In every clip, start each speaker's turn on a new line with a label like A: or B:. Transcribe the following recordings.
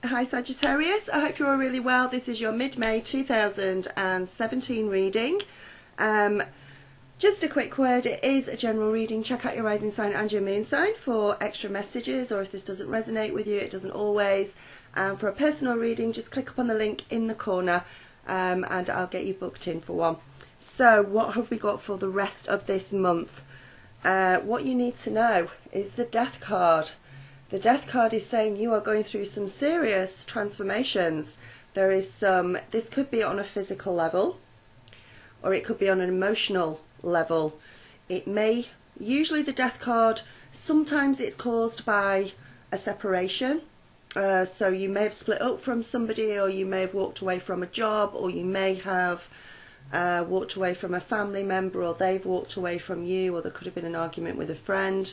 A: Hi Sagittarius, I hope you're all really well. This is your mid-May 2017 reading. Just a quick word, it is a general reading. Check out your rising sign and your moon sign for extra messages, or if this doesn't resonate with you, it doesn't always. For a personal reading, just click up on the link in the corner and I'll get you booked in for one. So what have we got for the rest of this month? What you need to know is the Death card. The Death card is saying you are going through some serious transformations. There is this could be on a physical level, or it could be on an emotional level. It may, usually the Death card, sometimes it's caused by a separation. So you may have split up from somebody, or you may have walked away from a job, or you may have walked away from a family member, or they've walked away from you, or there could have been an argument with a friend.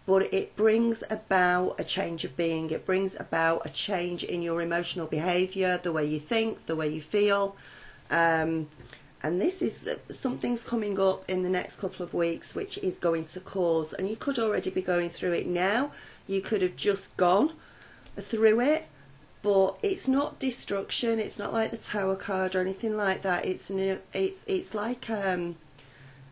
A: But it brings about a change of being. It brings about a change in your emotional behaviour, the way you think, the way you feel. And this is something's coming up in the next couple of weeks, which is going to cause, and you could already be going through it now. You could have just gone through it, but it's not destruction. It's not like the Tower card or anything like that. It's like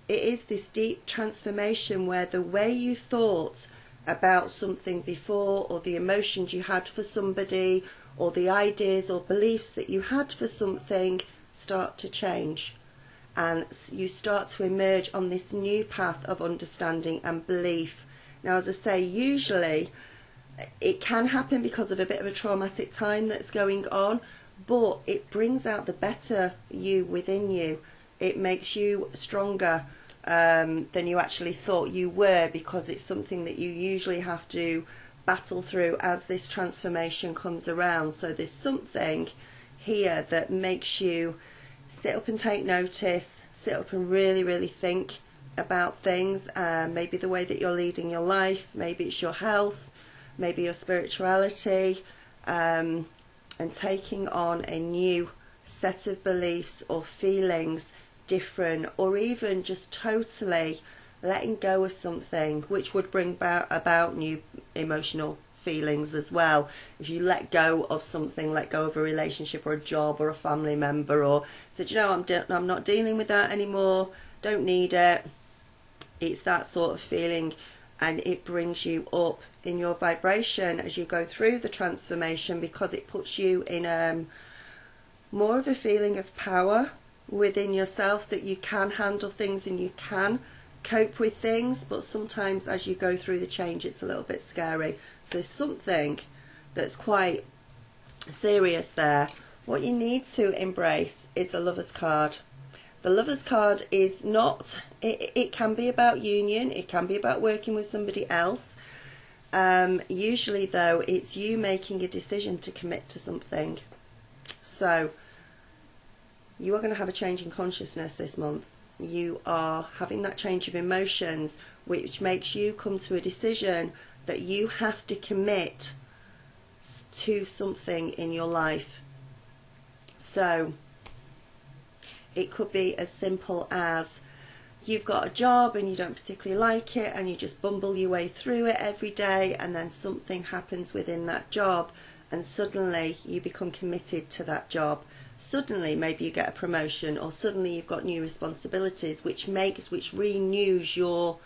A: it is this deep transformation where the way you thought about something before, or the emotions you had for somebody, or the ideas or beliefs that you had for something, start to change. And you start to emerge on this new path of understanding and belief. Now, as I say, usually it can happen because of a bit of a traumatic time that's going on, but it brings out the better you within you. It makes you stronger than you actually thought you were, because it's something that you usually have to battle through as this transformation comes around. So there's something here that makes you sit up and take notice, sit up and really think about things, maybe the way that you're leading your life, maybe it's your health, maybe your spirituality, and taking on a new set of beliefs or feelings, different, or even just totally letting go of something, which would bring about new emotional feelings as well. If you let go of something, let go of a relationship or a job or a family member, or said, you know, I'm not dealing with that anymore, don't need it. It's that sort of feeling, and it brings you up in your vibration as you go through the transformation, because it puts you in more of a feeling of power within yourself, that you can handle things and you can cope with things. But sometimes as you go through the change, it's a little bit scary. So something that's quite serious there. What you need to embrace is the Lover's card. The Lover's card is not, it can be about union, it can be about working with somebody else. Usually though, it's you making a decision to commit to something. So you are going to have a change in consciousness this month. You are having that change of emotions, which makes you come to a decision that you have to commit to something in your life. So it could be as simple as you've got a job and you don't particularly like it, and you just bumble your way through it every day, and then something happens within that job and suddenly you become committed to that job. Suddenly maybe you get a promotion, or suddenly you've got new responsibilities, which renews your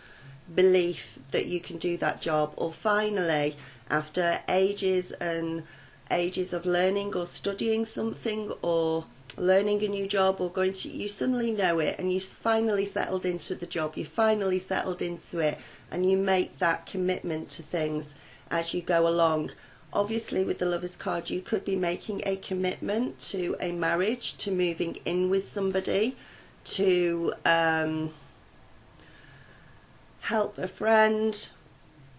A: belief that you can do that job. Or finally, after ages and ages of learning or studying something, or learning a new job, or going to, you suddenly know it, and you've finally settled into the job, you finally settled into it, and you make that commitment to things as you go along. Obviously with the Lover's card, you could be making a commitment to a marriage, to moving in with somebody, to help a friend.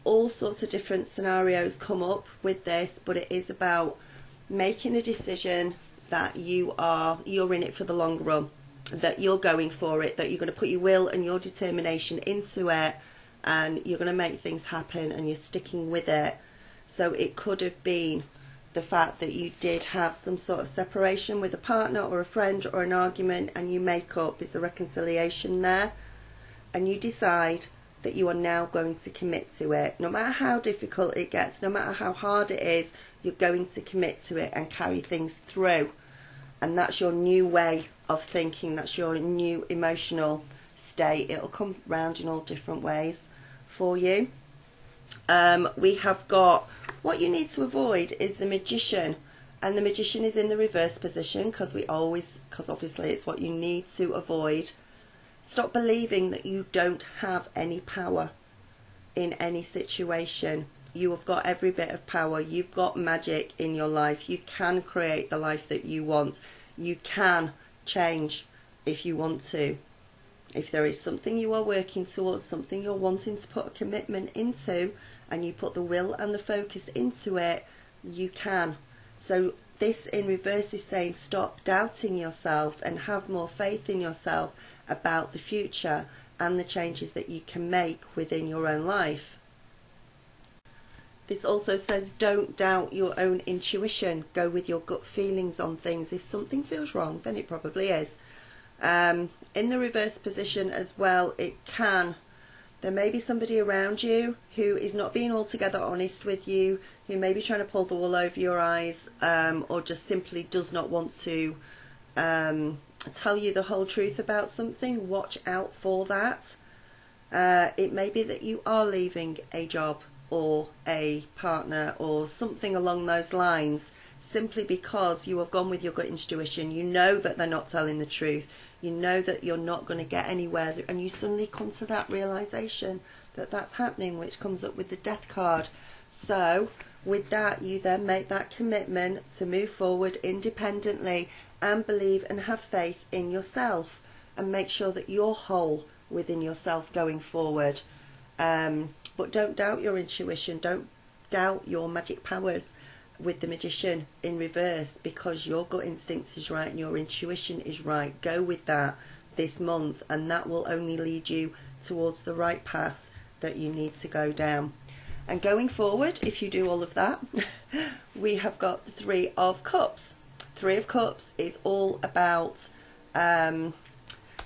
A: All sorts of different scenarios come up with this, but it is about making a decision that you're in it for the long run, that you're going for it, that you're going to put your will and your determination into it, and you're going to make things happen, and you're sticking with it. So it could have been the fact that you did have some sort of separation with a partner or a friend, or an argument, and you make up, it's a reconciliation there, and you decide that you are now going to commit to it. No matter how difficult it gets, no matter how hard it is, you're going to commit to it and carry things through. And that's your new way of thinking, that's your new emotional state. It'll come round in all different ways for you. We have got, what you need to avoid is the Magician. And the Magician is in the reverse position because obviously it's what you need to avoid. Stop believing that you don't have any power in any situation. You have got every bit of power. You've got magic in your life. You can create the life that you want. You can change if you want to. If there is something you are working towards, something you're wanting to put a commitment into, and you put the will and the focus into it, you can. So this in reverse is saying stop doubting yourself and have more faith in yourself about the future and the changes that you can make within your own life. This also says don't doubt your own intuition. Go with your gut feelings on things. If something feels wrong, then it probably is. In the reverse position as well, there may be somebody around you who is not being altogether honest with you, who may be trying to pull the wool over your eyes, or just simply does not want to tell you the whole truth about something. Watch out for that. It may be that you are leaving a job or a partner or something along those lines simply because you have gone with your gut intuition. You know that they're not telling the truth. You know that you're not going to get anywhere, and you suddenly come to that realization that that's happening, which comes up with the Death card. So with that, you then make that commitment to move forward independently and believe and have faith in yourself and make sure that you're whole within yourself going forward. But don't doubt your intuition, don't doubt your magic powers with the Magician in reverse, because your gut instinct is right and your intuition is right. Go with that this month, and that will only lead you towards the right path that you need to go down. And going forward, if you do all of that, we have got the Three of Cups. Three of Cups is all about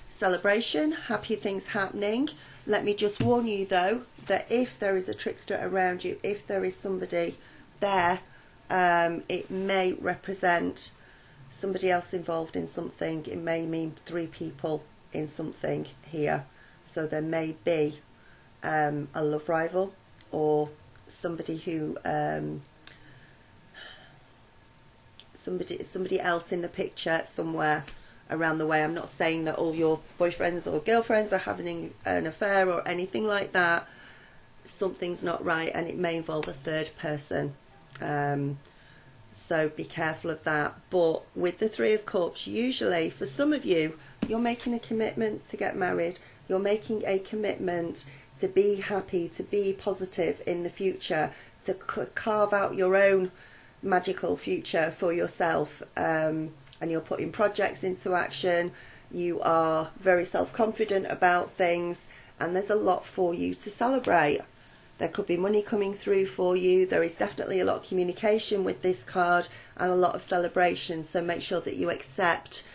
A: celebration, happy things happening. Let me just warn you though, that if there is a trickster around you, if there is somebody there, it may represent somebody else involved in something. It may mean three people in something here. So there may be a love rival, or somebody who somebody else in the picture somewhere around the way. I'm not saying that all your boyfriends or girlfriends are having an affair or anything like that. Something's not right, and it may involve a third person. So be careful of that. But with the Three of Cups, usually for some of you, you're making a commitment to get married. You're making a commitment to be happy, to be positive in the future, to carve out your own magical future for yourself. And you're putting projects into action. You are very self-confident about things, and there's a lot for you to celebrate. There could be money coming through for you. There is definitely a lot of communication with this card and a lot of celebration. So make sure that you accept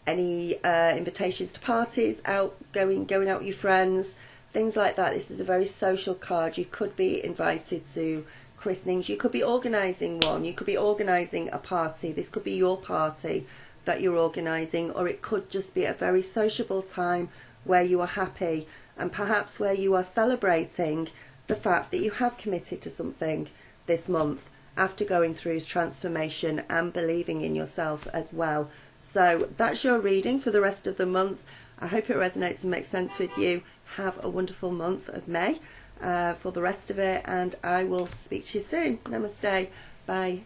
A: any invitations to parties, going out with your friends, things like that. This is a very social card. You could be invited to christenings. You could be organising one. You could be organising a party. This could be your party that you're organising, or it could just be a very sociable time where you are happy, and perhaps where you are celebrating the fact that you have committed to something this month after going through transformation and believing in yourself as well. So that's your reading for the rest of the month. I hope it resonates and makes sense with you. Have a wonderful month of May for the rest of it, and I will speak to you soon. Namaste. Bye.